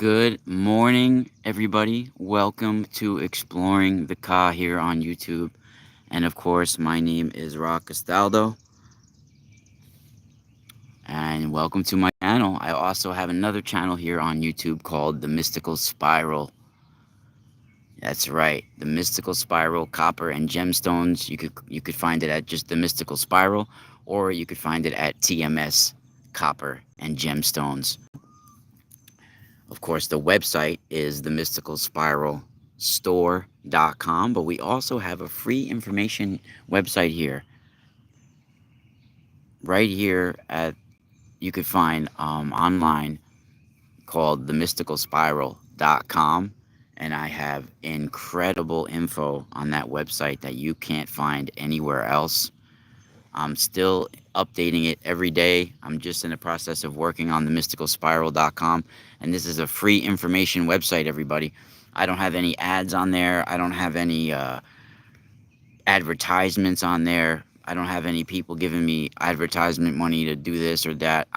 Good morning, everybody. Welcome to Exploring the Ka here on YouTube. And of course, my name is Rock Castaldo. And welcome to my channel. I also have another channel here on YouTube called The Mystical Spiral. That's right, The Mystical Spiral, Copper and Gemstones. You could find it at just The Mystical Spiral, or you could find it at TMS, Copper and Gemstones. Of course, the website is themysticalspiralstore.com, but we also have a free information website here. Right here at you could find online called themysticalspiral.com, and I have incredible info on that website that you can't find anywhere else. I'm still updating it every day. I'm just in the process of working on themysticalspiral.com, and this is a free information website, everybody. I don't have any ads on there. I don't have any advertisements on there. I don't have any people giving me advertisement money to do this or that.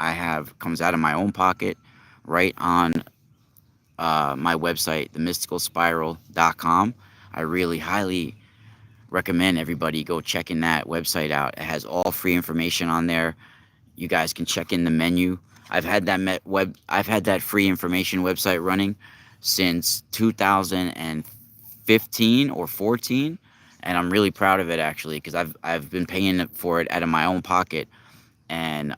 Comes out of my own pocket right on my website, themysticalspiral.com. I really highly recommend everybody go checking that website out. It has all free information on there. You guys can check in the menu. I've had that free information website running since 2015 or 14, and I'm really proud of it actually because I've been paying for it out of my own pocket, and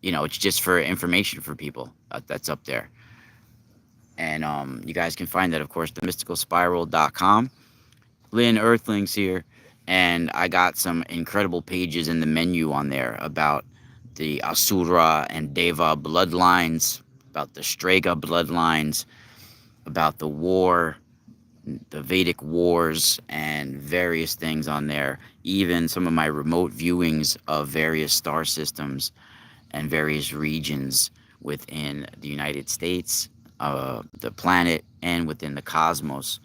it's just for information for people that's up there. And you guys can find that, of course, themysticalspiral.com. Lynn Earthlings here, and I got some incredible pages in the menu on there about the Asura and Deva bloodlines, about the Strega bloodlines, about the war, the Vedic wars, and various things on there. Even some of my remote viewings of various star systems and various regions within the United States, the planet, and within the cosmos.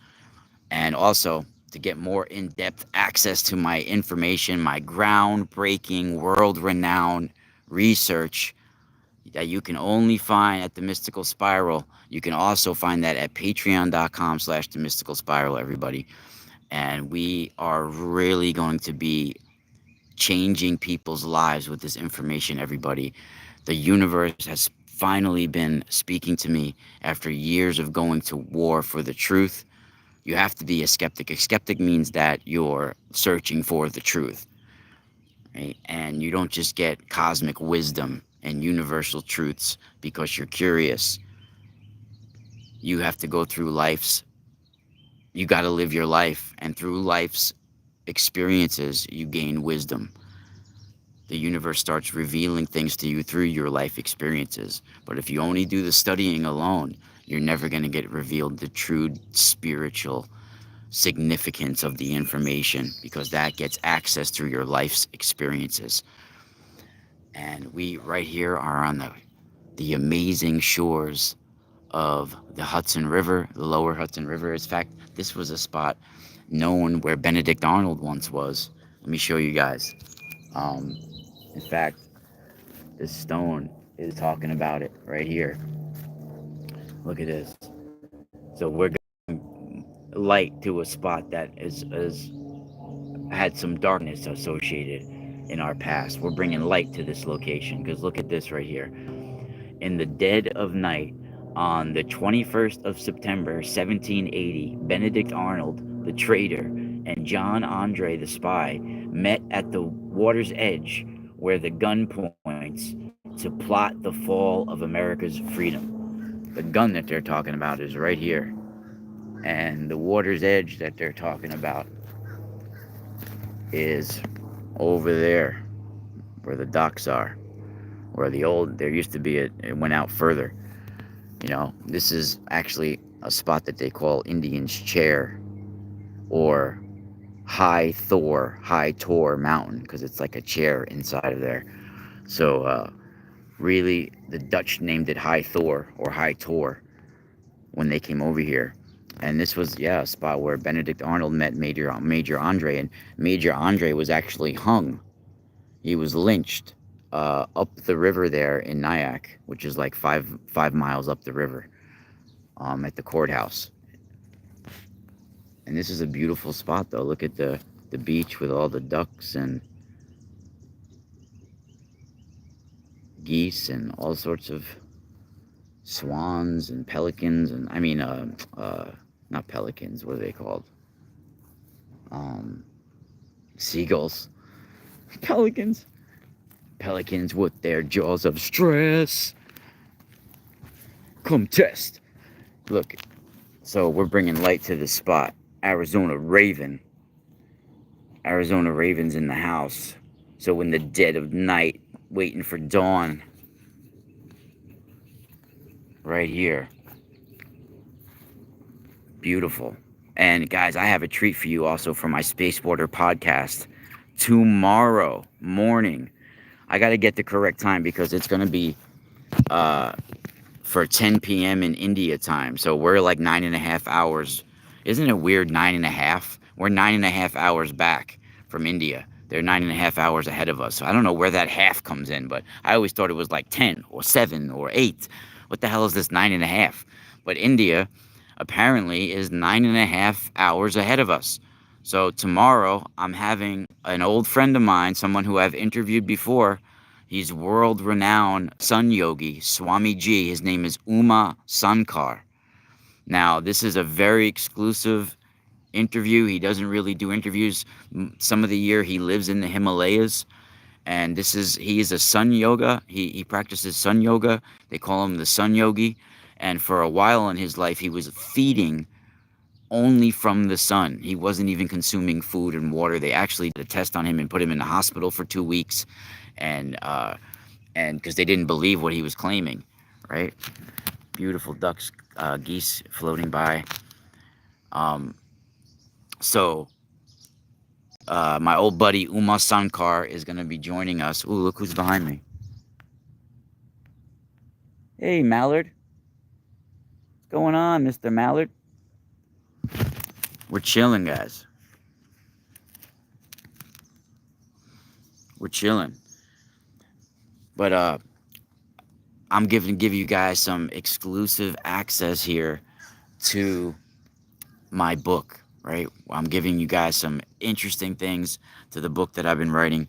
And also, to get more in-depth access to my information, my groundbreaking, world-renowned research that you can only find at The Mystical Spiral. You can also find that at patreon.com/The Mystical Spiral, everybody. And we are really going to be changing people's lives with this information, everybody. The universe has finally been speaking to me after years of going to war for the truth. You have to be a skeptic. A skeptic means that you're searching for the truth, right? And you don't just get cosmic wisdom and universal truths because you're curious. You have to go through you got to live your life, and through life's experiences, you gain wisdom. The universe starts revealing things to you through your life experiences. But if you only do the studying alone, you're never going to get revealed the true spiritual significance of the information, because that gets access through your life's experiences. And we right here are on the amazing shores of the Hudson River, the lower Hudson River. In fact, this was a spot known where Benedict Arnold once was. Let me show you guys. In fact, this stone is talking about it right here. Look at this. So we're going light to a spot that is had some darkness associated in our past. We're bringing light to this location because look at this right here. In the dead of night, on the 21st of September 1780, Benedict Arnold, the trader, and John Andre, the spy, met at the water's edge where the gun points to plot the fall of America's freedom. The gun that they're talking about is right here. And the water's edge that they're talking about is over there where the docks are. Where there used to be it went out further. This is actually a spot that they call Indian's Chair, or High Tor Mountain, because it's like a chair inside of there. So really, the Dutch named it High Thor or High Tor when they came over here. And this was, a spot where Benedict Arnold met Major Andre, and Major Andre was actually hung. He was lynched up the river there in Nyack, which is like five miles up the river. at the courthouse. And this is a beautiful spot, though. Look at the beach with all the ducks and geese and all sorts of swans and pelicans and not pelicans. What are they called? Um, Seagulls. Pelicans. Pelicans with their jaws of stress. Come test. Look, so we're bringing light to this spot. Arizona Raven. Arizona Raven's in the house. So in the dead of night, waiting for dawn, right here. Beautiful. And guys, I have a treat for you also for my Space Border podcast. Tomorrow morning, I got to get the correct time because it's going to be for 10 p.m. in India time. So we're like 9.5 hours. Isn't it weird? 9.5? We're 9.5 hours back from India. They're 9.5 hours ahead of us. So I don't know where that half comes in, but I always thought it was like 10 or 7 or 8. What the hell is this 9.5? But India apparently is 9.5 hours ahead of us. So tomorrow I'm having an old friend of mine, someone who I've interviewed before. He's world-renowned sun yogi, Swami Ji. His name is Uma Sankar. Now, this is a very exclusive interview. He doesn't really do interviews. Some of the year he lives in the Himalayas, and he is a sun yoga. He practices sun yoga. They call him the sun yogi. And for a while in his life, he was feeding only from the sun. He wasn't even consuming food and water. They actually did a test on him and put him in the hospital for 2 weeks, and because they didn't believe what he was claiming, right? Beautiful ducks, geese floating by. So my old buddy Uma Sankar is going to be joining us. Ooh, look who's behind me. Hey, Mallard. What's going on, Mr. Mallard? We're chilling, guys. We're chilling. But I'm give you guys some exclusive access here to my book, right? I'm giving you guys some interesting things to the book that I've been writing,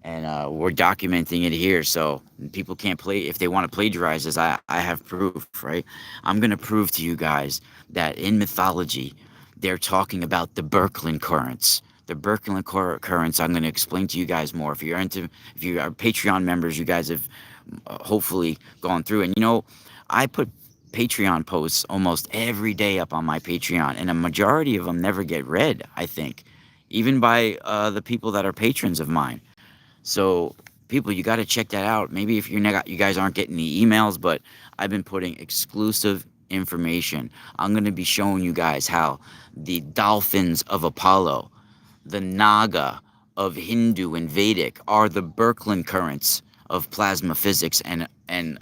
and we're documenting it here so people can't play. If they want to plagiarize this, I have proof, right? I'm going to prove to you guys that in mythology, they're talking about the Birkeland currents. The Birkeland currents, I'm going to explain to you guys more. If you are Patreon members, you guys have hopefully gone through. And I put Patreon posts almost every day up on my Patreon, and a majority of them never get read, I think, even by the people that are patrons of mine. So people, you got to check that out. Maybe if you guys aren't getting the emails, but I've been putting exclusive information. I'm going to be showing you guys how the dolphins of Apollo, the naga of Hindu and Vedic, are the Birkeland currents of plasma physics and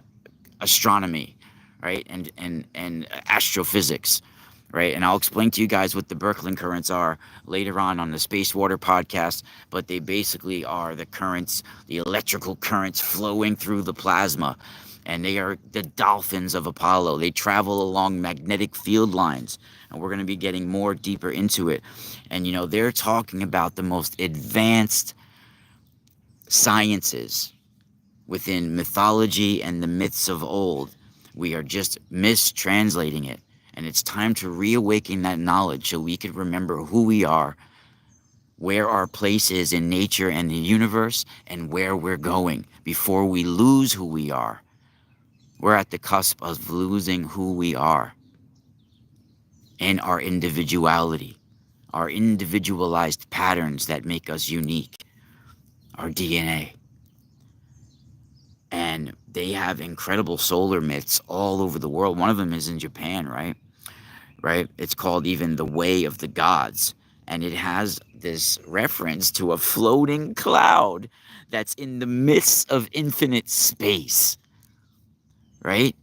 astronomy, right? And astrophysics, right? And I'll explain to you guys what the Birkeland currents are later on the Space Water podcast, but they basically are the currents, the electrical currents flowing through the plasma, and they are the dolphins of Apollo. They travel along magnetic field lines, and we're going to be getting more deeper into it. And they're talking about the most advanced sciences within mythology and the myths of old. We are just mistranslating it. And it's time to reawaken that knowledge so we could remember who we are, where our place is in nature and the universe, and where we're going before we lose who we are. We're at the cusp of losing who we are and our individuality, our individualized patterns that make us unique, our DNA. And they have incredible solar myths all over the world. One of them is in Japan, right? It's called even the Way of the Gods. And it has this reference to a floating cloud that's in the midst of infinite space, right?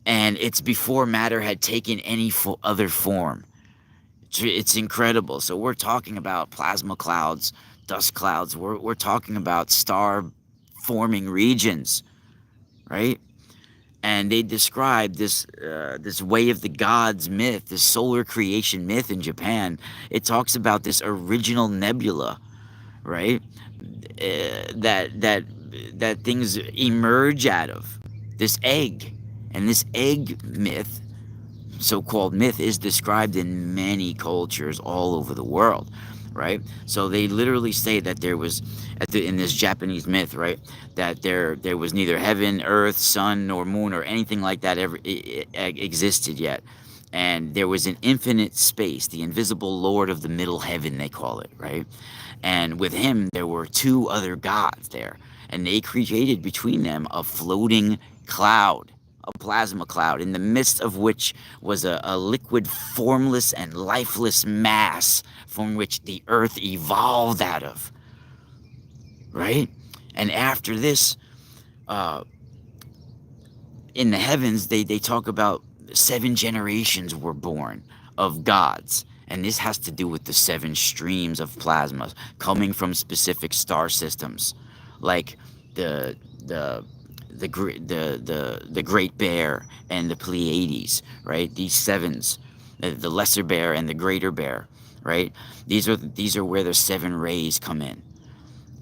And it's before matter had taken any other form. It's incredible. So we're talking about plasma clouds, dust clouds. We're talking about star forming regions, right? and they describe this way of the gods myth, this solar creation myth in Japan. It talks about this original nebula, right? That things emerge out of this egg, and this egg myth, so-called myth, is described in many cultures all over the world, right? So they literally say that there was in this Japanese myth, right, that there was neither heaven, earth, sun, nor moon, or anything like that ever existed yet, and there was an infinite space, the invisible lord of the middle heaven, they call it, right? And with him there were two other gods there, and they created between them a floating cloud, a plasma cloud, in the midst of which was a liquid, formless, and lifeless mass from which the earth evolved out of, right? And after this, uh, in the heavens, they talk about 7 generations were born of gods. And this has to do with the 7 streams of plasma coming from specific star systems, like the the the Great Bear and the Pleiades, right? These sevens, the Lesser Bear and the Greater Bear, right? These are where the 7 rays come in,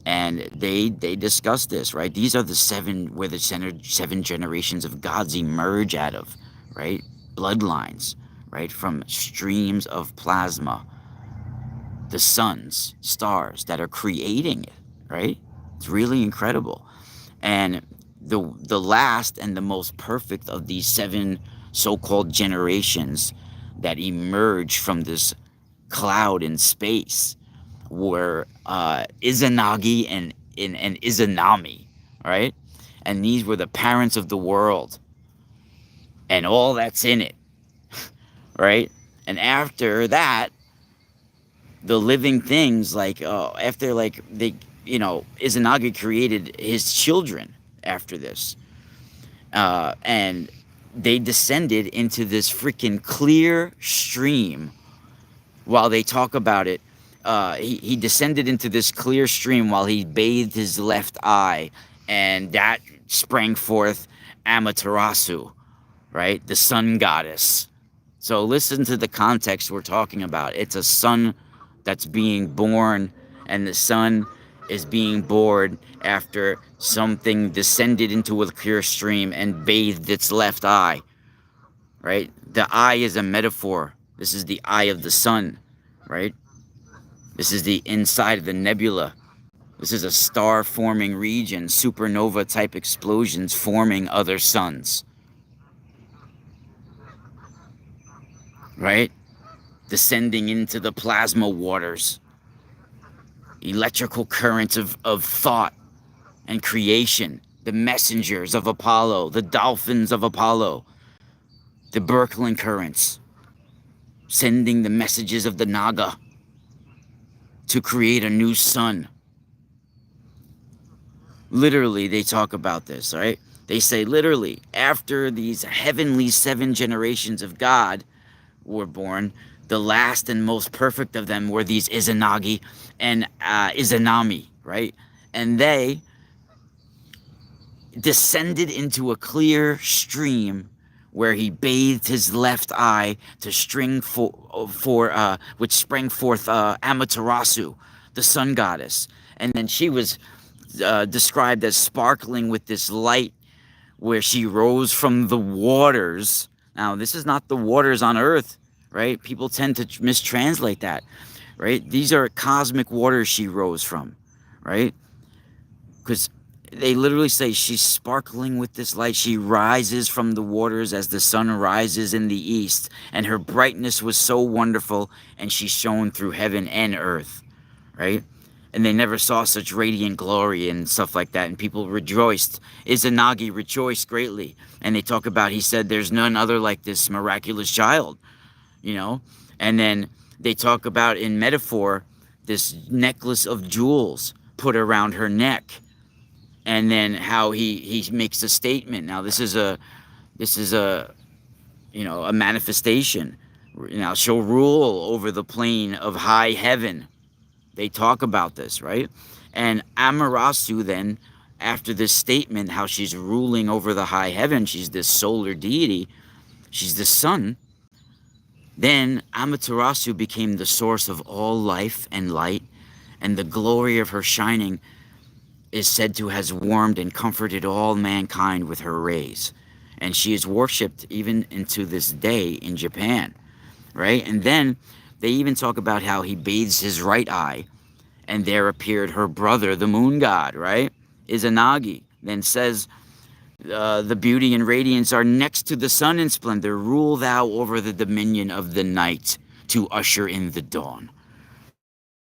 and they discuss this, right? These are the 7 where the 7 generations of gods emerge out of, right? Bloodlines, right, from streams of plasma, the suns, stars that are creating it, right? It's really incredible. And the last and the most perfect of these 7 so-called generations that emerge from this cloud in space were Izanagi and Izanami, right? And these were the parents of the world and all that's in it, right? And after that, the living things, like after, like, they, Izanagi created his children after this, and they descended into this freaking clear stream. While they talk about it, he descended into this clear stream while he bathed his left eye, and that sprang forth Amaterasu, right, the sun goddess. So listen to the context we're talking about. It's a sun that's being born, and the sun is being born after something descended into a clear stream and bathed its left eye, right? The eye is a metaphor. This is the eye of the sun, right? This is the inside of the nebula. This is a star-forming region, supernova-type explosions forming other suns, right? Descending into the plasma waters, electrical currents of thought and creation, the messengers of Apollo, the dolphins of Apollo, the Birkeland currents, sending the messages of the naga to create a new sun. Literally, they talk about this, right? They say, literally, after these heavenly 7 generations of God were born, the last and most perfect of them were these Izanagi and Izanami, right? And they descended into a clear stream where he bathed his left eye to which sprang forth Amaterasu, the sun goddess. And then she was described as sparkling with this light where she rose from the waters. Now, this is not the waters on Earth, right? People tend to mistranslate that, right? These are cosmic waters she rose from, right? Because they literally say she's sparkling with this light. She rises from the waters as the sun rises in the east, and her brightness was so wonderful, and she shone through heaven and earth, right? And they never saw such radiant glory and stuff like that, and people rejoiced. Izanagi rejoiced greatly, and they talk about, he said, there's none other like this miraculous child, and then they talk about, in metaphor, this necklace of jewels put around her neck, and then how he makes a statement. Now, this is a a manifestation. Now, she'll rule over the plane of high heaven. They talk about this, right? And Amaterasu then after this statement, how she's ruling over the high heaven, she's this solar deity, she's the sun, then Amaterasu became the source of all life and light, and the glory of her shining is said to have warmed and comforted all mankind with her rays. And she is worshipped even into this day in Japan, right? And then they even talk about how he bathes his right eye, and there appeared her brother, the moon god, right? Izanagi. Then says, the beauty and radiance are next to the sun in splendor. Rule thou over the dominion of the night to usher in the dawn,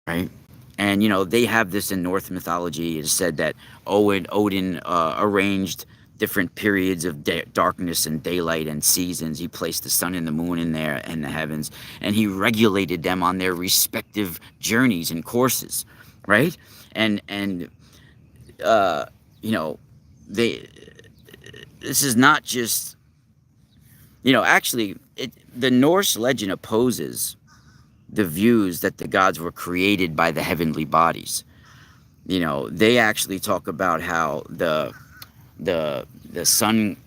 right? And they have this in Norse mythology. It is said that Odin arranged different periods of darkness and daylight and seasons. He placed the sun and the moon in there and the heavens, and he regulated them on their respective journeys and courses, right? And uh, you know, they. This is not just actually the Norse legend opposes the views that the gods were created by the heavenly bodies. They actually talk about how the sun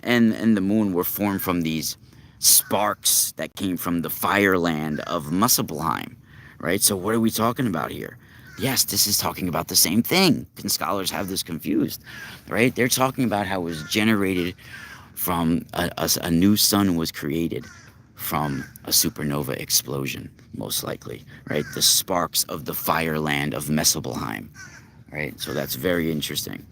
and the moon were formed from these sparks that came from the fire land of Muspelheim, right? So what are we talking about here? Yes, this is talking about the same thing. And scholars have this confused, right? They're talking about how it was generated from a new sun was created from a supernova explosion, most likely, right? The sparks of the fireland of Muspelheim, right? So that's very interesting.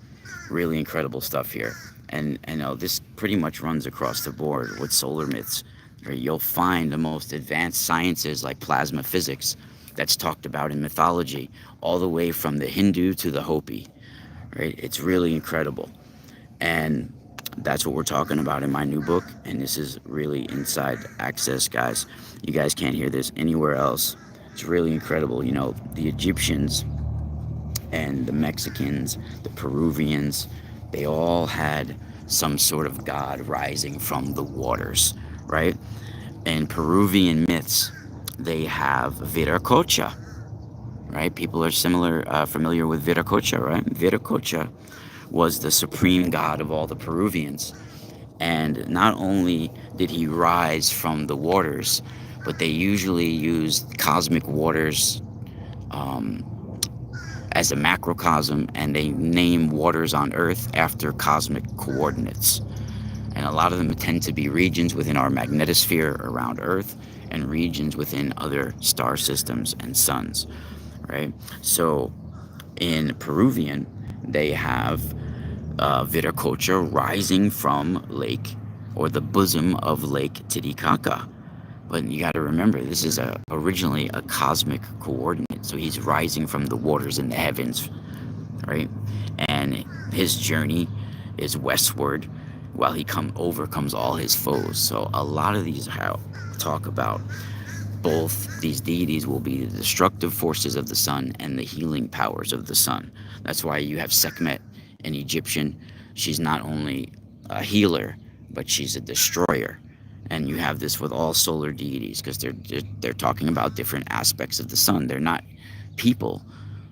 Really incredible stuff here. And this pretty much runs across the board with solar myths. Right? You'll find the most advanced sciences like plasma physics that's talked about in mythology, all the way from the Hindu to the Hopi. Right? It's really incredible. And that's what we're talking about in my new book. And this is really inside access, guys. You guys can't hear this anywhere else. It's really incredible. The Egyptians and the Mexicans, the Peruvians, they all had some sort of god rising from the waters, right? In Peruvian myths, they have Viracocha, right? People are familiar with Viracocha, right? Viracocha was the supreme god of all the Peruvians. And not only did he rise from the waters, but they usually used cosmic waters as a macrocosm, and they name waters on Earth after cosmic coordinates. And a lot of them tend to be regions within our magnetosphere around Earth and regions within other star systems and suns, right? So in Peruvian, they have Viracocha rising from lake or the bosom of Lake Titicaca. But you got to remember, this is originally a cosmic coordinate. So he's rising from the waters in the heavens, right? And his journey is westward while he overcomes all his foes. So a lot of these talk about both these deities will be the destructive forces of the sun and the healing powers of the sun. That's why you have Sekhmet, an Egyptian. She's not only a healer, but she's a destroyer. And you have this with all solar deities, because they're talking about different aspects of the sun. They're not people.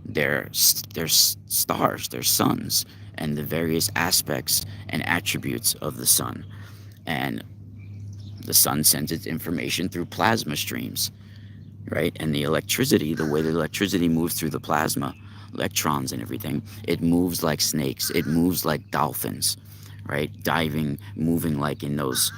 They're stars. They're suns, and the various aspects and attributes of the sun. And the sun sends its information through plasma streams, right? And the electricity, the way the electricity moves through the plasma, electrons and everything, it moves like snakes. It moves like dolphins, right? Diving, moving like in those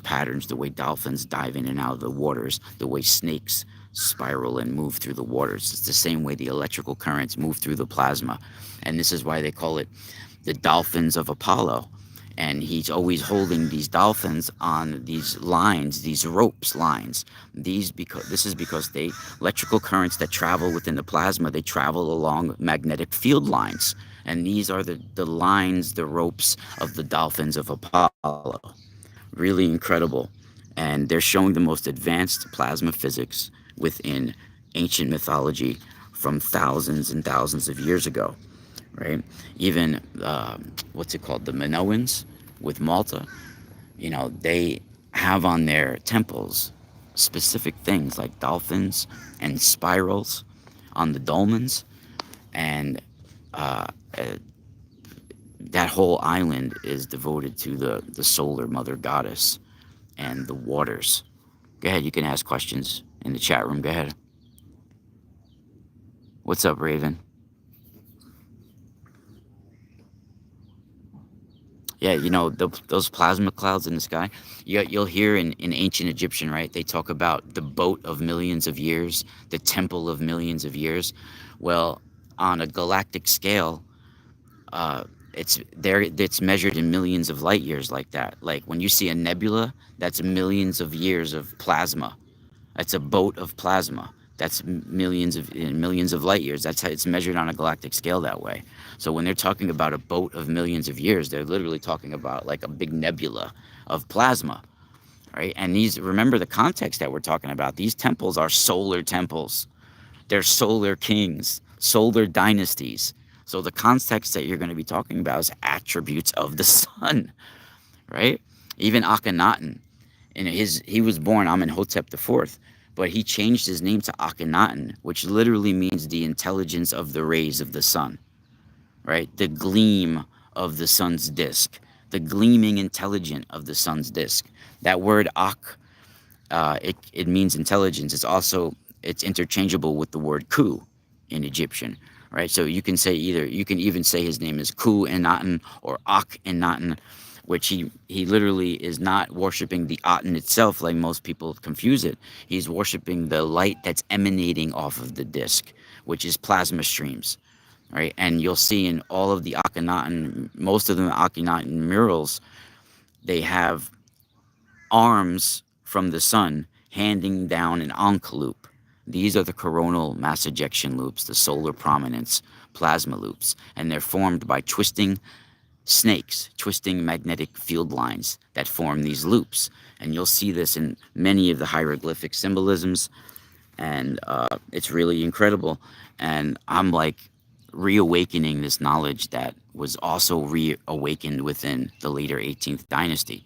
patterns, the way dolphins dive in and out of the waters, the way snakes spiral and move through the waters. It's the same way the electrical currents move through the plasma. And this is why they call it the dolphins of Apollo. And he's always holding these dolphins on these lines, these ropes lines. This is because they electrical currents that travel within the plasma, they travel along magnetic field lines. And these are the lines, the ropes of the dolphins of Apollo. Really incredible. And they're showing the most advanced plasma physics within ancient mythology from thousands and thousands of years ago, right? Even, what's it called? The Minoans with Malta, they have on their temples specific things like dolphins and spirals on the dolmens. And uh, uh, that whole island is devoted to the solar mother goddess and the waters. Go ahead, you can ask questions in the chat room. Go ahead. What's up, Raven? Yeah, those plasma clouds in the sky. You'll hear in ancient Egyptian, right? They talk about the boat of millions of years, the temple of millions of years. Well, on a galactic scale, uh, it's there. It's measured in millions of light years, like that. Like when you see a nebula, that's millions of years of plasma. That's a boat of plasma. That's millions of light years. That's how it's measured on a galactic scale that way. So when they're talking about a boat of millions of years, they're literally talking about like a big nebula of plasma, right? And remember the context that we're talking about. These temples are solar temples. They're solar kings, solar dynasties. So the context that you're going to be talking about is attributes of the sun, right? Even Akhenaten, and he was born Amenhotep IV, but he changed his name to Akhenaten, which literally means the intelligence of the rays of the sun, right? The gleam of the sun's disk, the gleaming intelligent of the sun's disk. That word Ak, it means intelligence. It's interchangeable with the word Ku in Egyptian, right? So you can even say his name is Ku Enaten or Ak Enaten, which he literally is not worshiping the Aten itself like most people confuse it. He's worshiping the light that's emanating off of the disk, which is plasma streams, right? And you'll see in all of the Akhenaten, most of the Akhenaten murals, they have arms from the sun handing down an Ankh loop. These are the coronal mass ejection loops, the solar prominence plasma loops, and they're formed by twisting snakes, twisting magnetic field lines that form these loops. And you'll see this in many of the hieroglyphic symbolisms, and it's really incredible. And I'm like reawakening this knowledge that was also reawakened within the later 18th dynasty,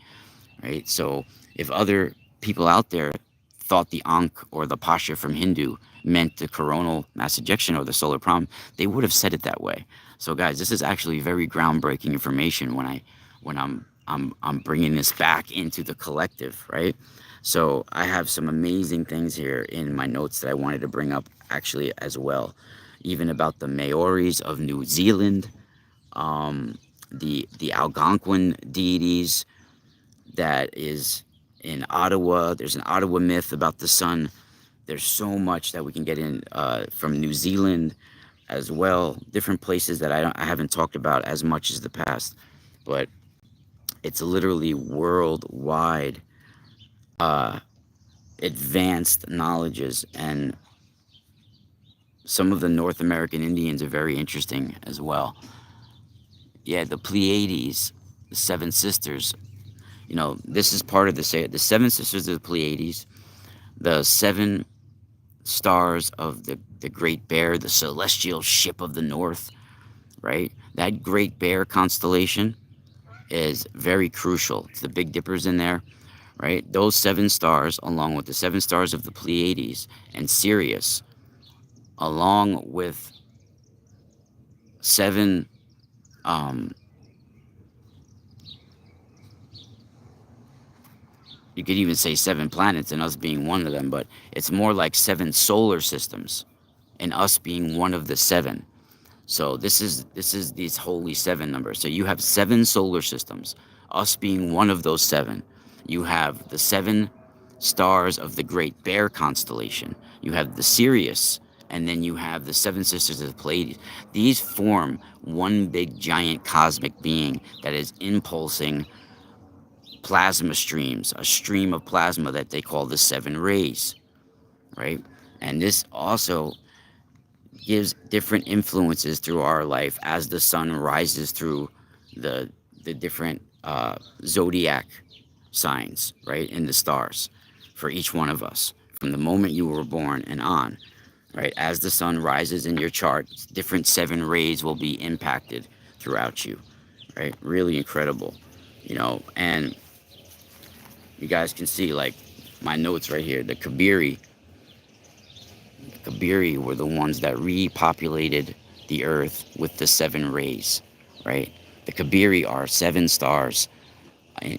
right? So if other people out there thought the Ankh or the Pasha from Hindu meant the coronal mass ejection or the solar prom, they would have said it that way. So guys, this is actually very groundbreaking information when I'm bringing this back into the collective, right? So I have some amazing things here in my notes that I wanted to bring up actually as well, even about the Maoris of New Zealand, the Algonquin deities that is in Ottawa. There's an Ottawa myth about the sun. There's so much that we can get in from New Zealand as well. Different places that I haven't talked about as much as the past, but it's literally worldwide advanced knowledges, and some of the North American Indians are very interesting as well. Yeah, the Pleiades, the Seven Sisters. This is part of the Seven Sisters of the Pleiades, the seven stars of the Great Bear, the celestial ship of the North, right? That Great Bear constellation is very crucial. It's the Big Dipper's in there, right? Those seven stars, along with the seven stars of the Pleiades and Sirius, along with seven you could even say seven planets and us being one of them, but it's more like seven solar systems and us being one of the seven. So this is these holy seven numbers. So you have seven solar systems, us being one of those seven. You have the seven stars of the Great Bear constellation. You have the Sirius, and then you have the seven sisters of the Pleiades. These form one big giant cosmic being that is impulsing plasma streams, a stream of plasma that they call the seven rays, right? And this also gives different influences through our life as the sun rises through the different zodiac signs, right, in the stars for each one of us from the moment you were born and on, right? As the sun rises in your chart, different seven rays will be impacted throughout you, right? Really incredible, and you guys can see like my notes right here. The Kabiri were the ones that repopulated the earth with the 7 rays, right? The Kabiri are 7 stars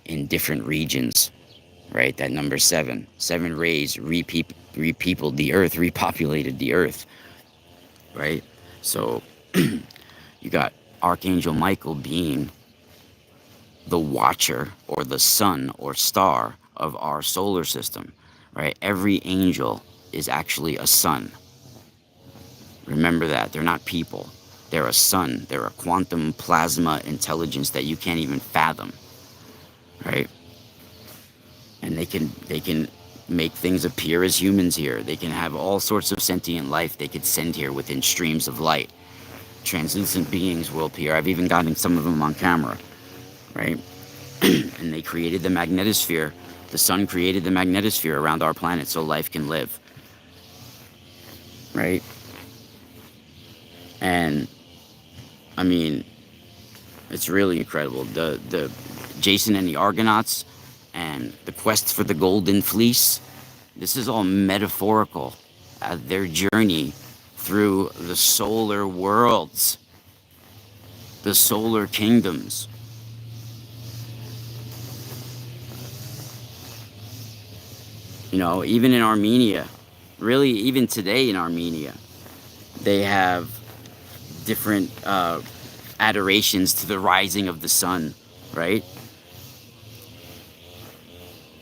in different regions, right? That number 7. 7 rays repeopled the earth, repopulated the earth, right? So you got Archangel Michael being the watcher or the sun or star of our solar system, right? Every angel is actually a sun. Remember that. They're not people. They're a sun. They're a quantum plasma intelligence that you can't even fathom, right? And they can make things appear as humans here. They can have all sorts of sentient life they could send here within streams of light. Translucent beings will appear. I've even gotten some of them on camera, right? And they created the magnetosphere. The sun created the magnetosphere around our planet so life can live, right? And I mean, it's really incredible. The Jason and the Argonauts and the quest for the golden fleece. This is all metaphorical. Their journey through the solar worlds, the solar kingdoms. You know, even in Armenia, really, even today in Armenia, they have different adorations to the rising of the sun, right?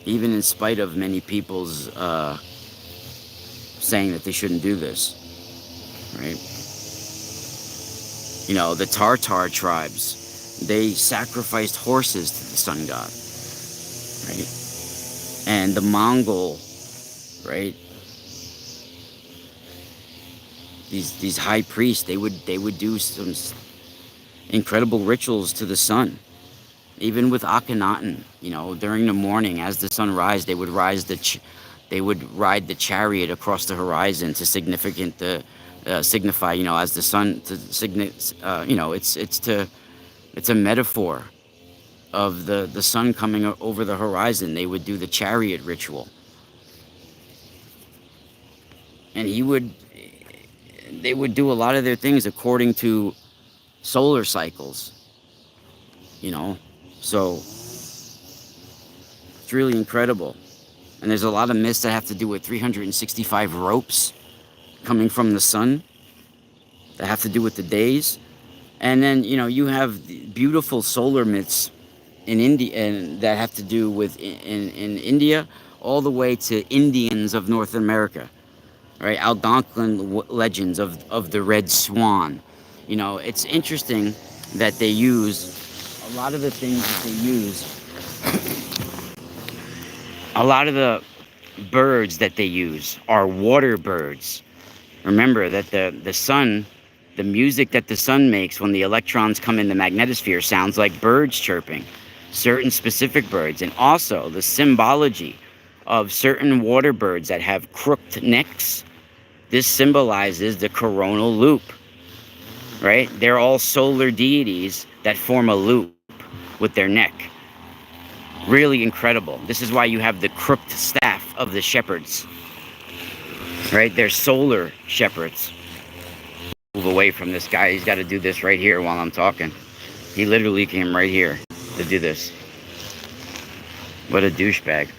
Even in spite of many people's saying that they shouldn't do this, right? You know, the Tartar tribes, they sacrificed horses to the sun god, right? And the Mongol, right? These high priests, they would do some incredible rituals to the sun. Even with Akhenaten, you know, during the morning as the sun rises, they would ride the chariot across the horizon to signify, you know, as the sun you know, it's a metaphor of the sun coming over the horizon. They would do the chariot ritual, and they would do a lot of their things according to solar cycles, you know. So it's really incredible. And there's a lot of myths that have to do with 365 ropes coming from the sun that have to do with the days. And then, you know, you have the beautiful solar myths in India, and that have to do with in India, all the way to Indians of North America, right? Algonquin legends of the red swan. You know, it's interesting that they use a lot of the things that they use. A lot of the birds that they use are water birds. Remember that the sun, the music that the sun makes when the electrons come in the magnetosphere sounds like birds chirping, certain specific birds. And also the symbology of certain water birds that have crooked necks. This symbolizes the coronal loop, right? They're all solar deities that form a loop with their neck. Really incredible. This is why you have the crooked staff of the shepherds, right? They're solar shepherds. Move away from this guy. He's got to do this right here while I'm talking. He literally came right here to do this. What a douchebag.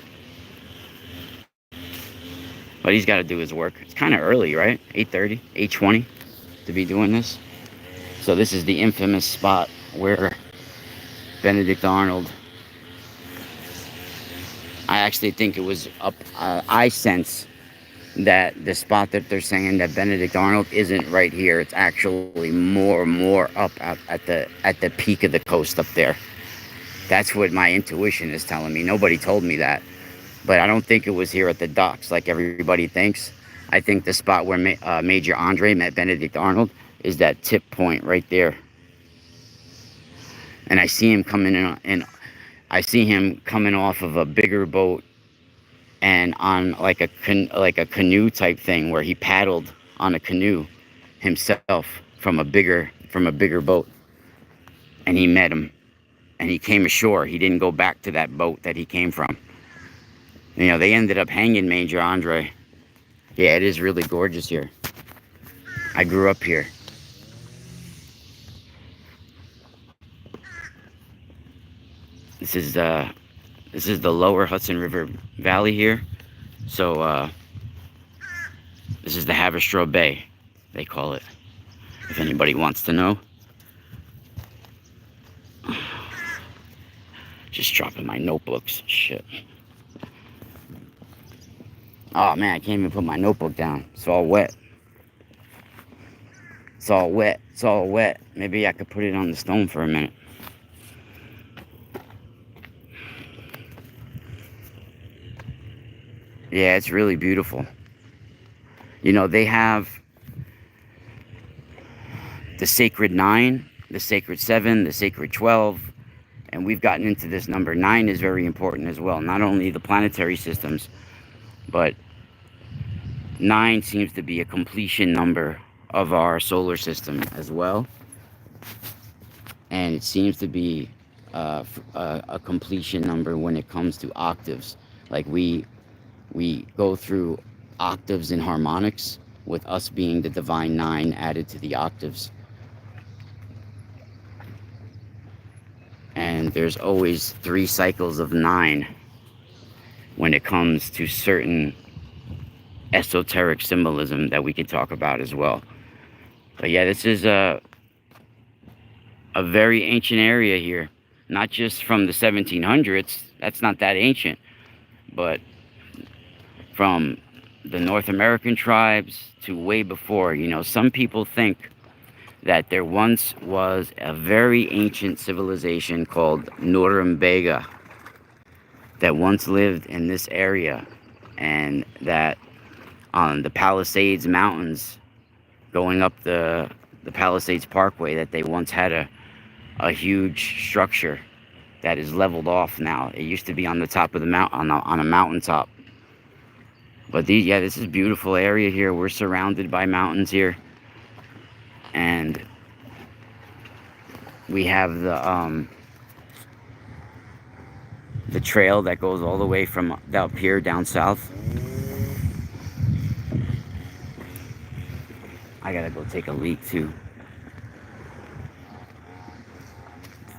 But he's got to do his work. It's kind of early, right? 8:30, 8:20 to be doing this. So this is the infamous spot where Benedict Arnold, I actually think it was up, I sense that the spot that they're saying that Benedict Arnold isn't right here. It's actually more up at the peak of the coast up there. That's what my intuition is telling me. Nobody told me that. But I don't think it was here at the docks like everybody thinks. I think the spot where Major Andre met Benedict Arnold is that tip point right there. And I see him coming in, and I see him coming off of a bigger boat and on like a canoe type thing where he paddled on a canoe himself from a bigger boat. And he met him, and he came ashore. He didn't go back to that boat that he came from. You know, they ended up hanging Major Andre. Yeah, it is really gorgeous here. I grew up here. This is the lower Hudson River Valley here. So this is the Haverstraw Bay, they call it, if anybody wants to know. Just dropping my notebooks. Shit. Oh man, I can't even put my notebook down. It's all wet. It's all wet. It's all wet. Maybe I could put it on the stone for a minute. Yeah, it's really beautiful. You know, they have the sacred 9, the sacred 7, the sacred 12, and we've gotten into this number. 9 is very important as well. Not only the planetary systems, but 9 seems to be a completion number of our solar system as well. And it seems to be a completion number when it comes to octaves. Like we go through octaves and harmonics, with us being the divine 9 added to the octaves. And there's always 3 cycles of 9 when it comes to certain esoteric symbolism that we could talk about as well. But yeah, this is a very ancient area here. Not just from the 1700s, that's not that ancient, but from the North American tribes to way before. You know, some people think that there once was a very ancient civilization called Norumbega that once lived in this area, and that on the Palisades Mountains, going up the Palisades Parkway, that they once had a huge structure that is leveled off now. It used to be on the top of the mountain, on a mountaintop. But yeah, this is a beautiful area here. We're surrounded by mountains here. And we have the trail that goes all the way from up here down south. I gotta go take a leak too.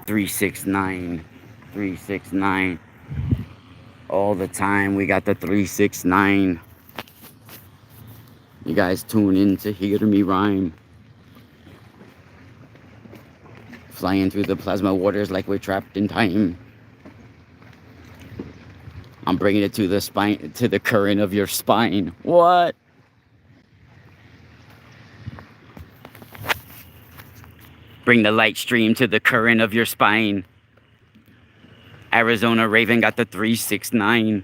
369, 369. All the time we got the 369. You guys tune in to hear me rhyme. Flying through the plasma waters like we're trapped in time. I'm bringing it to the spine, to the current of your spine. What? Bring the light stream to the current of your spine. Arizona Raven got the 369.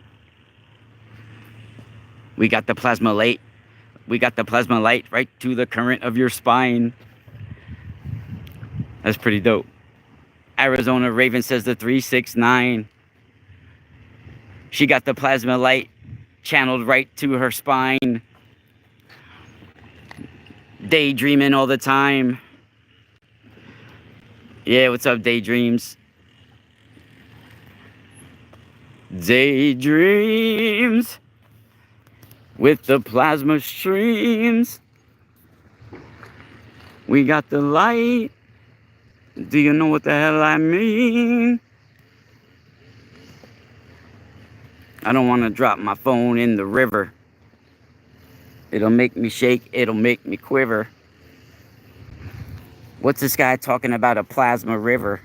We got the plasma light. We got the plasma light right to the current of your spine. That's pretty dope. Arizona Raven says the 369. She got the plasma light channeled right to her spine. Daydreaming all the time. Yeah, what's up, daydreams? Daydreams with the plasma streams. We got the light. Do you know what the hell I mean? I don't want to drop my phone in the river. It'll make me shake. It'll make me quiver. What's this guy talking about, a plasma river?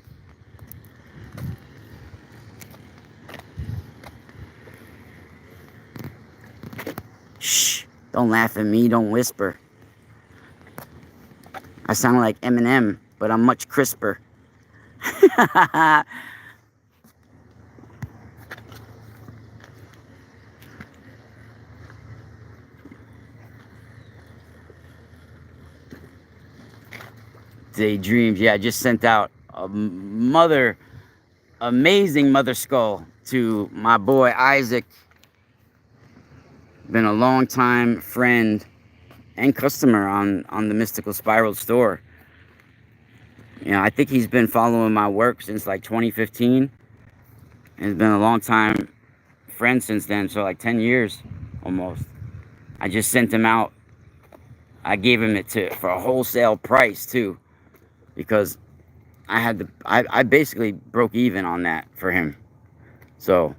Shh, don't laugh at me, don't whisper. I sound like Eminem, but I'm much crisper. Daydreams. Yeah, I just sent out a amazing mother skull to my boy Isaac. Been a long time friend and customer on the Mystical Spiral store. You know, I think he's been following my work since like 2015. And he's been a long time friend since then, so like 10 years almost. I just sent him out. I gave him it for a wholesale price too, because I basically broke even on that for him. So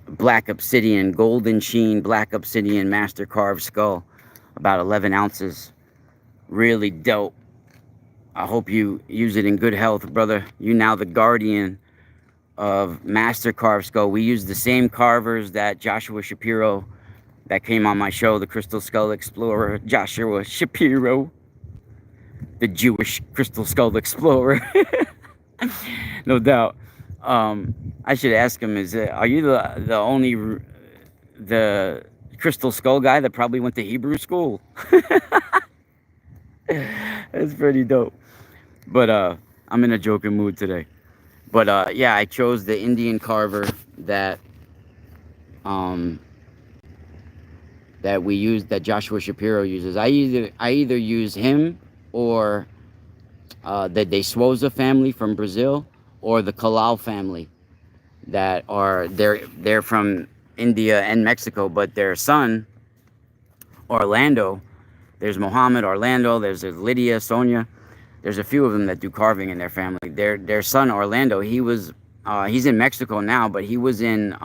black obsidian, golden sheen, black obsidian master carved skull, about 11 ounces. Really dope. I hope you use it in good health, brother. You now the guardian of master carved skull. We use the same carvers that Joshua Shapiro, that came on my show, the Crystal Skull Explorer, Joshua Shapiro, the Jewish Crystal Skull Explorer. No doubt. I should ask him, are you the only the Crystal Skull guy that probably went to Hebrew school? That's pretty dope. But I'm in a joking mood today. But yeah, I chose the Indian carver that that we use, that Joshua Shapiro uses. I either use him or the De Souza family from Brazil, or the Kalal family that are they're from India and Mexico, but their son Orlando, there's Mohammed, Orlando, there's Lydia, Sonia, there's a few of them that do carving in their family. Their son Orlando, he's in Mexico now, but he was in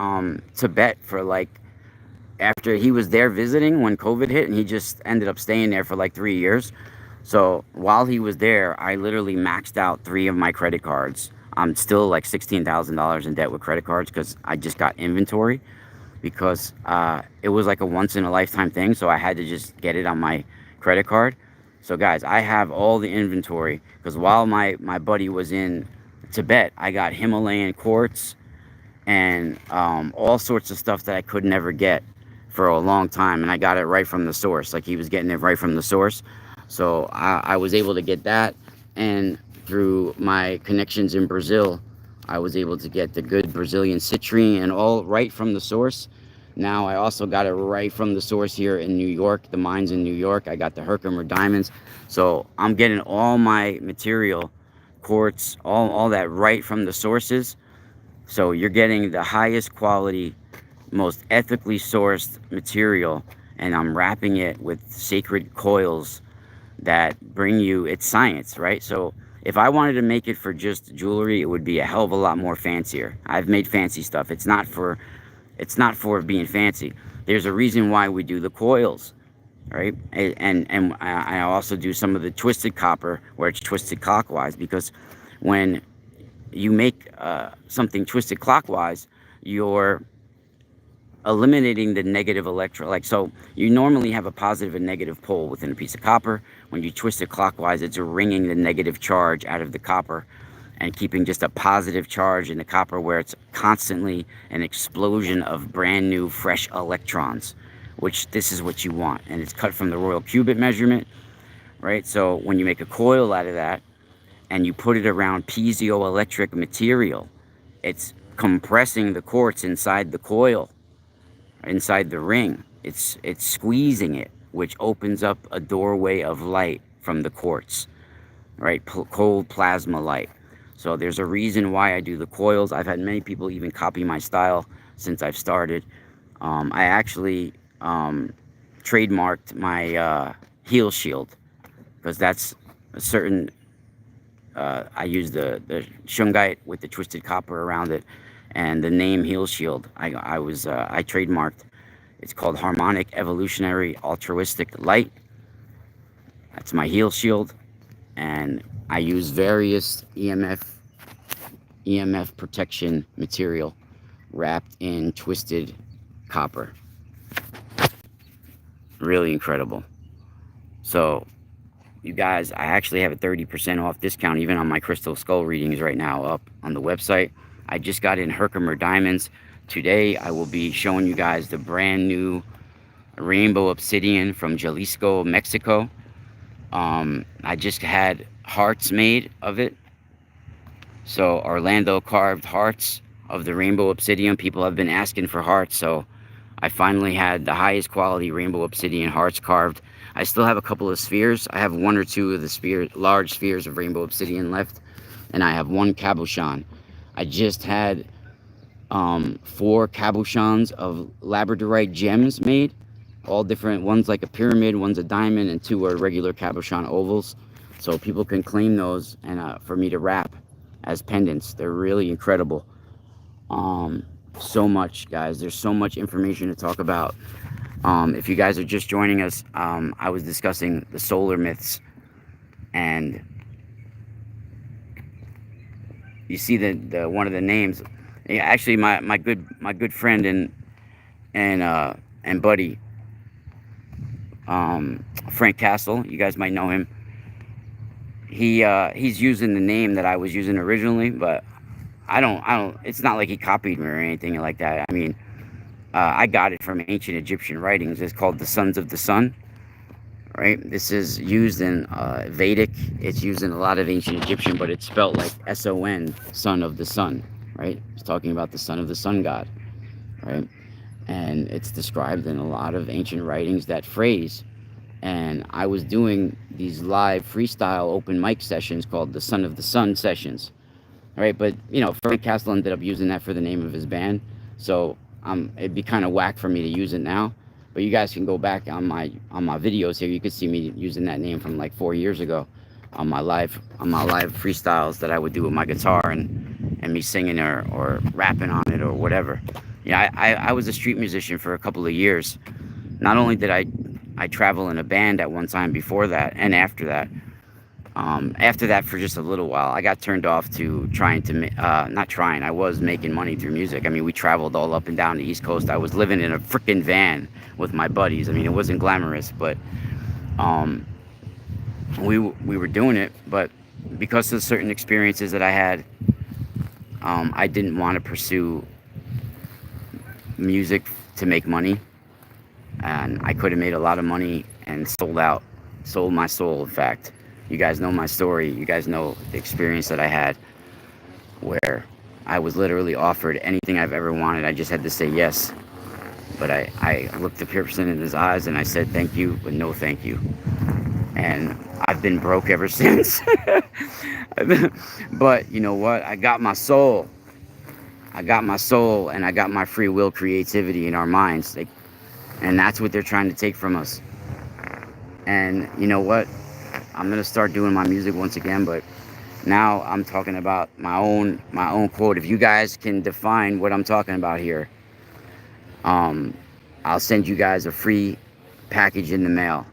Tibet for like, after he was there visiting when COVID hit, and he just ended up staying there for like 3 years. So while he was there, I literally maxed out 3 of my credit cards. I'm still like $16,000 in debt with credit cards because I just got inventory, because it was like a once in a lifetime thing. So I had to just get it on my credit card. So guys, I have all the inventory because while my buddy was in Tibet, I got Himalayan quartz and all sorts of stuff that I could never get for a long time, and I got it right from the source. Like, he was getting it right from the source. So I was able to get that, and through my connections in Brazil, I was able to get the good Brazilian citrine and all right from the source. Now I also got it right from the source here in New York, the mines in New York. I got the Herkimer diamonds. So I'm getting all my material, quartz, all that right from the sources. So you're getting the highest quality, most ethically sourced material, and I'm wrapping it with sacred coils that bring you, it's science, right? So if I wanted to make it for just jewelry, it would be a hell of a lot more fancier. I've made fancy stuff. It's not for being fancy. There's a reason why we do the coils, right? And I also do some of the twisted copper where it's twisted clockwise, because when you make something twisted clockwise, you're eliminating the negative electron. Like, so you normally have a positive and negative pole within a piece of copper. When you twist it clockwise, it's wringing the negative charge out of the copper and keeping just a positive charge in the copper, where it's constantly an explosion of brand new fresh electrons, which this is what you want. And it's cut from the royal cubit measurement, right? So when you make a coil out of that and you put it around piezoelectric material, it's compressing the quartz inside the coil, inside the ring. It's squeezing it, which opens up a doorway of light from the quartz, right? Cold plasma light. So there's a reason why I do the coils. I've had many people even copy my style since I've started. I actually trademarked my heel shield, because that's a certain, I use the shungite with the twisted copper around it, and the name heel shield, I trademarked. It's called Harmonic Evolutionary Altruistic Light. That's my heel shield, and I use various EMF protection material wrapped in twisted copper. Really incredible. So you guys, I actually have a 30% off discount even on my crystal skull readings right now up on the website. I just got in Herkimer diamonds. Today I will be showing you guys the brand new rainbow obsidian from Jalisco, Mexico. I just had hearts made of it. So Orlando carved hearts of the rainbow obsidian. People have been asking for hearts, so I finally had the highest quality rainbow obsidian hearts carved. I still have a couple of spheres. I have 1 or 2 of the large spheres of rainbow obsidian left, and I have 1 cabochon. I just had 4 cabochons of labradorite gems made, all different. One's like a pyramid, one's a diamond, and 2 are regular cabochon ovals. So people can claim those, and for me to rap as pendants. They're really incredible. Um, so much, guys. There's so much information to talk about. If you guys are just joining us, I was discussing the solar myths, and you see the one of the names. Yeah, actually, my good friend and buddy, Frank Castle. You guys might know him. He's using the name that I was using originally, but I don't. It's not like he copied me or anything like that. I mean, I got it from ancient Egyptian writings. It's called the Sons of the Sun. Right. This is used in Vedic. It's used in a lot of ancient Egyptian, but it's spelt like S-O-N, son of the sun. Right. It's talking about the son of the sun god. Right. And it's described in a lot of ancient writings, that phrase. And I was doing these live freestyle open mic sessions called the Son of the Sun sessions. All right, but Frank Castle ended up using that for the name of his band, so it'd be kind of whack for me to use it now. But you guys can go back on my videos here. You could see me using that name from like 4 years ago on my live freestyles that I would do with my guitar and me singing or rapping on it or whatever. Yeah, I was a street musician for a couple of years. Not only did I travel in a band at one time before that and after that. After that, for just a little while, I got turned off to I was making money through music. I mean, we traveled all up and down the East Coast. I was living in a freaking van with my buddies. I mean, it wasn't glamorous, but we were doing it. But because of certain experiences that I had, I didn't want to pursue music to make money. And I could have made a lot of money and sold my soul, in fact. You guys know my story. You guys know the experience that I had where I was literally offered anything I've ever wanted. I just had to say yes. But I looked the person in his eyes and I said thank you, but no thank you. And I've been broke ever since. But you know what? I got my soul. And I got my free will, creativity in our minds. And that's what they're trying to take from us. And you know what? I'm gonna start doing my music once again, but now I'm talking about my own quote. If you guys can define what I'm talking about here, I'll send you guys a free package in the mail.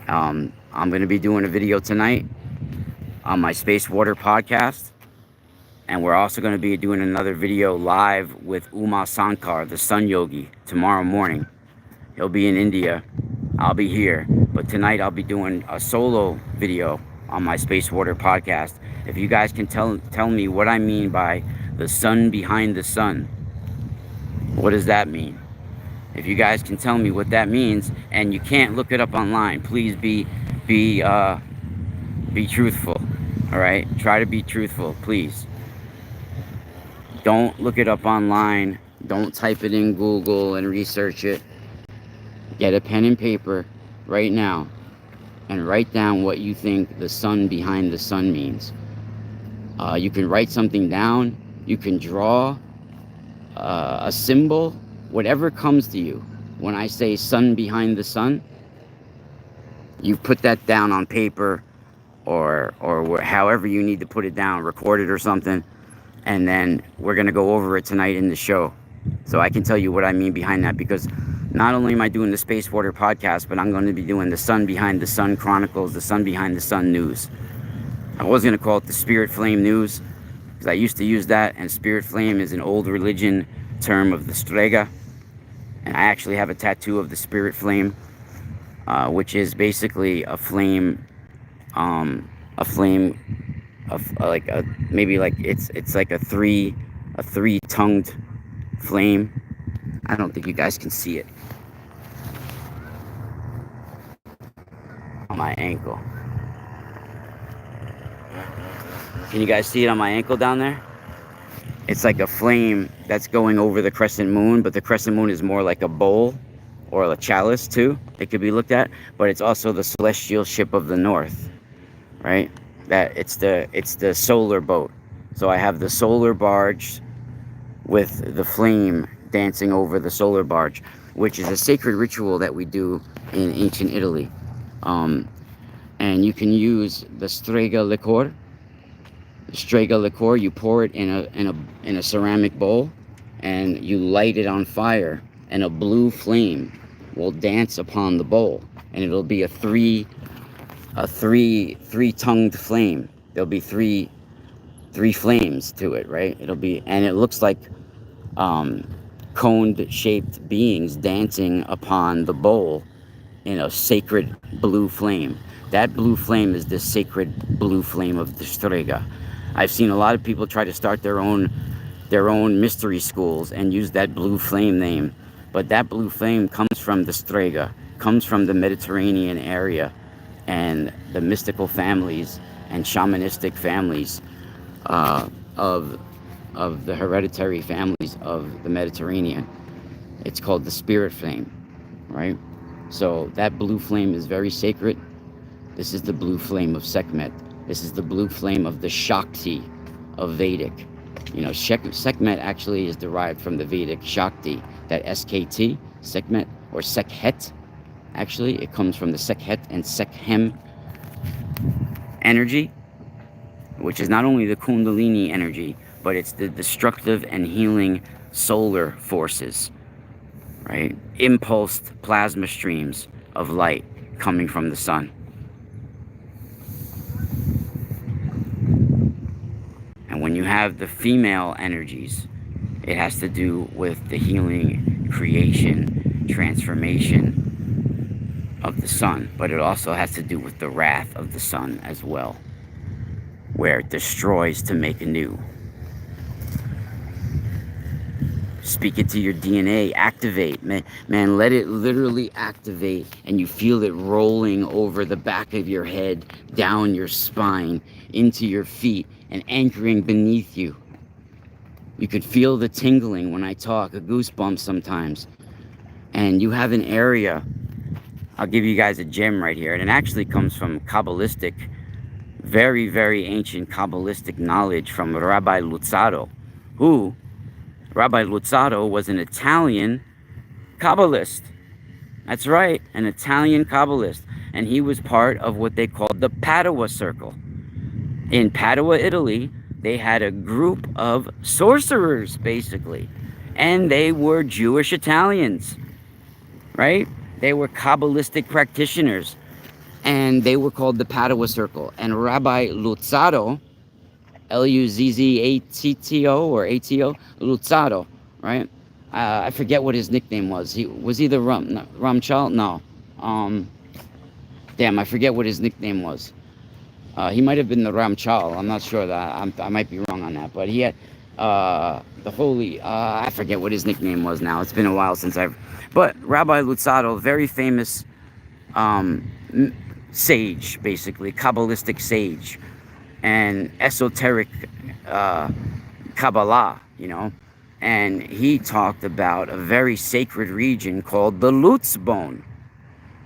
I'm gonna be doing a video tonight on my Space Water podcast, and we're also gonna be doing another video live with Uma Sankar, the Sun Yogi, tomorrow morning. He'll be in India. I'll be here. But tonight I'll be doing a solo video on my Space Water podcast. If you guys can tell me what I mean by the sun behind the sun. What does that mean? If you guys can tell me what that means, and you can't look it up online, please be truthful. All right? Try to be truthful, please. Don't look it up online. Don't type it in Google and research it. Get a pen and paper right now and write down what you think the sun behind the sun means. You can write something down. You can draw a symbol, whatever comes to you. When I say sun behind the sun, you put that down on paper or however you need to put it down, record it or something, and then we're going to go over it tonight in the show. So I can tell you what I mean behind that, because not only am I doing the Space Water podcast, but I'm going to be doing the Sun Behind the Sun Chronicles, the Sun Behind the Sun News. I was going to call it the Spirit Flame News, because I used to use that, and Spirit Flame is an old religion term of the Strega, and I actually have a tattoo of the Spirit Flame, which is basically a flame of like a, maybe like it's like a three-tongued flame. I don't think you guys can see it on my ankle. Can you guys see it on my ankle down there? It's like a flame that's going over the crescent moon, but the crescent moon is more like a bowl or a chalice too. It could be looked at, but it's also the celestial ship of the north, right? That it's the solar boat. So I have the solar barge with the flame dancing over the solar barge, which is a sacred ritual that we do in ancient Italy. And you can use the strega liquor. The strega liquor, you pour it in a ceramic bowl, and you light it on fire, and a blue flame will dance upon the bowl, and it'll be a three-tongued flame. There'll be three flames to it, right? And it looks like coned shaped beings dancing upon the bowl in a sacred blue flame. That blue flame is the sacred blue flame of the strega. I've seen a lot of people try to start their own mystery schools and use that blue flame name, but that blue flame comes from the strega, comes from the Mediterranean area, and the mystical families and shamanistic families uh, of of the hereditary families of the Mediterranean. It's called the spirit flame, right? So that blue flame is very sacred. This is the blue flame of Sekhmet. This is the blue flame of the Shakti of Vedic. Sekhmet actually is derived from the Vedic Shakti, that SKT, Sekhmet, or Sekhet. Actually, it comes from the Sekhet and Sekhem energy, which is not only the Kundalini energy, but it's the destructive and healing solar forces, right? Impulsed plasma streams of light coming from the sun. And when you have the female energies, it has to do with the healing, creation, transformation of the sun. But it also has to do with the wrath of the sun as well, where it destroys to make anew. Speak it to your DNA, activate, man, let it literally activate, and you feel it rolling over the back of your head, down your spine, into your feet, and anchoring beneath you. You could feel the tingling when I talk, a goosebump sometimes. And you have an area, I'll give you guys a gem right here, and it actually comes from Kabbalistic, very, very ancient Kabbalistic knowledge from Rabbi Luzzatto, who Rabbi Luzzatto was an Italian Kabbalist. That's right, an Italian Kabbalist. And he was part of what they called the Padua Circle. In Padua, Italy, they had a group of sorcerers, basically. And they were Jewish Italians, right? They were Kabbalistic practitioners. And they were called the Padua Circle. And Rabbi Luzzatto, Luzzatto or Ato, Luzzatto, right? I forget what his nickname was. He was either Ramchal. No, damn, I forget what his nickname was. He might have been the Ramchal. I'm not sure. I might be wrong on that. But he had the holy. I forget what his nickname was now. It's been a while since I've. But Rabbi Luzzatto, very famous sage, basically Kabbalistic sage, and esoteric Kabbalah, and he talked about a very sacred region called the Lutz bone,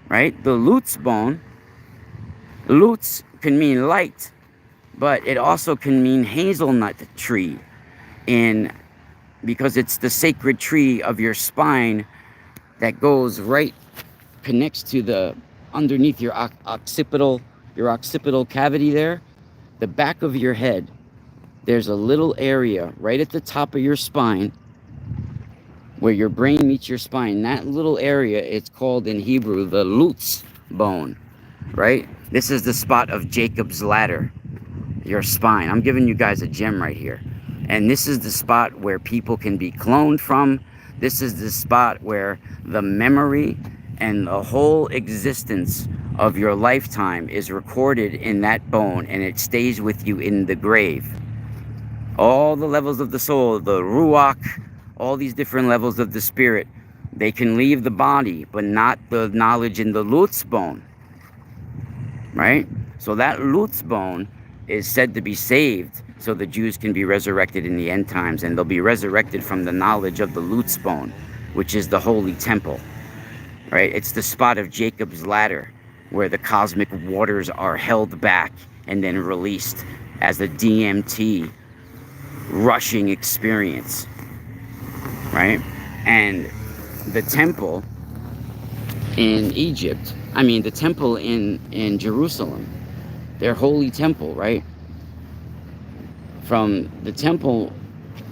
right? The Lutz bone, Lutz can mean light, but it also can mean hazelnut tree, because it's the sacred tree of your spine that goes right, connects to the underneath your occipital cavity there. The back of your head, there's a little area right at the top of your spine where your brain meets your spine. That little area, it's called in Hebrew the Lutz bone, right? This is the spot of Jacob's ladder, your spine. I'm giving you guys a gem right here. And this is the spot where people can be cloned from. This is the spot where the memory and the whole existence of your lifetime is recorded in that bone, and it stays with you in the grave. All the levels of the soul, the ruach, all these different levels of the spirit, they can leave the body, but not the knowledge in the Lutz bone, right? So that Lutz bone is said to be saved so the Jews can be resurrected in the end times, and they'll be resurrected from the knowledge of the Lutz bone, which is the holy temple, right? It's the spot of Jacob's ladder, where the cosmic waters are held back and then released as a DMT rushing experience, right? And the temple in Egypt I mean, the temple in Jerusalem, their holy temple, right? From the temple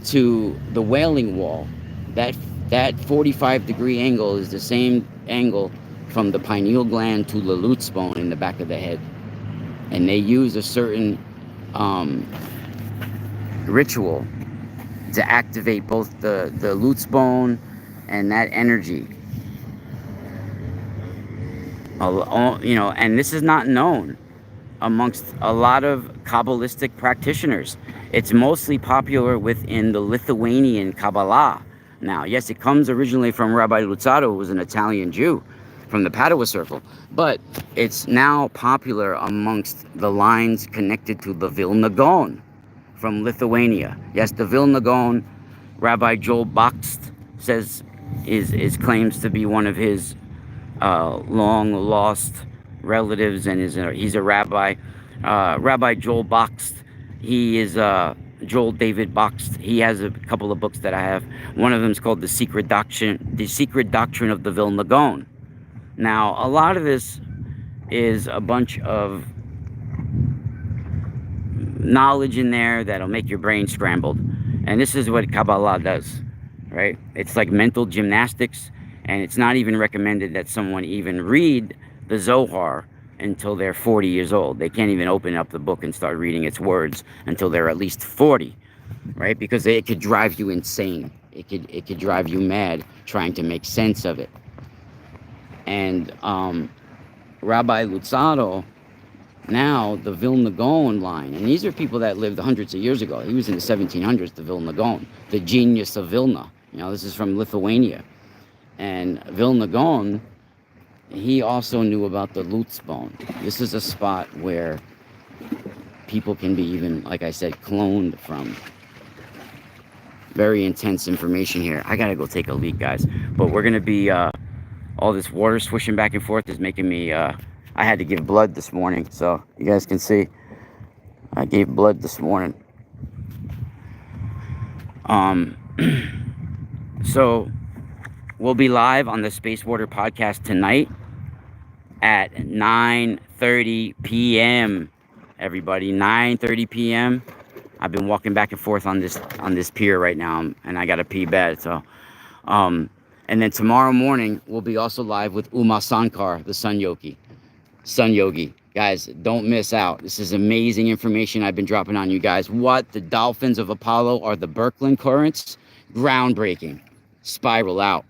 to the Wailing Wall, that that 45-degree angle is the same angle from the pineal gland to the Lutz bone in the back of the head, and they use a certain um, ritual to activate both the Lutz bone and that energy. And this is not known amongst a lot of Kabbalistic practitioners. It's mostly popular within the Lithuanian Kabbalah. Now, yes, it comes originally from Rabbi Luzzatto, who was an Italian Jew from the Padua Circle, but it's now popular amongst the lines connected to the Vilna Gaon from Lithuania. Yes, the Vilna Gaon, Rabbi Joel Bakst says is claims to be one of his long lost relatives, and he's a rabbi. Rabbi Joel Bakst, he is Joel David Bakst. He has a couple of books that I have. One of them is called The Secret Doctrine of the Vilna Gaon. Now, a lot of this is a bunch of knowledge in there that'll make your brain scrambled. And this is what Kabbalah does, right? It's like mental gymnastics, and it's not even recommended that someone even read the Zohar until they're 40 years old. They can't even open up the book and start reading its words until they're at least 40, right? Because it could drive you insane. It could drive you mad trying to make sense of it. And Rabbi Luzzatto, now the Vilna Gaon line, and these are people that lived hundreds of years ago. He was in the 1700s, the Vilna Gaon, the genius of Vilna. This is from Lithuania. And Vilna Gaon, he also knew about the Lutz bone. This is a spot where people can be even, like I said, cloned from. Very intense information here. I gotta go take a leak, guys. But we're gonna be, all this water swishing back and forth is making me, I had to give blood this morning. So you guys can see, I gave blood this morning. So we'll be live on the Space Water Podcast tonight at 9:30 p.m. Everybody, 9:30 p.m. I've been walking back and forth on this pier right now, and I gotta pee bad. So, and then tomorrow morning we'll be also live with Uma Sankar, the Sun Yogi. Guys, don't miss out. This is amazing information I've been dropping on you guys. What the dolphins of Apollo are the Birkeland currents? Groundbreaking. Spiral out.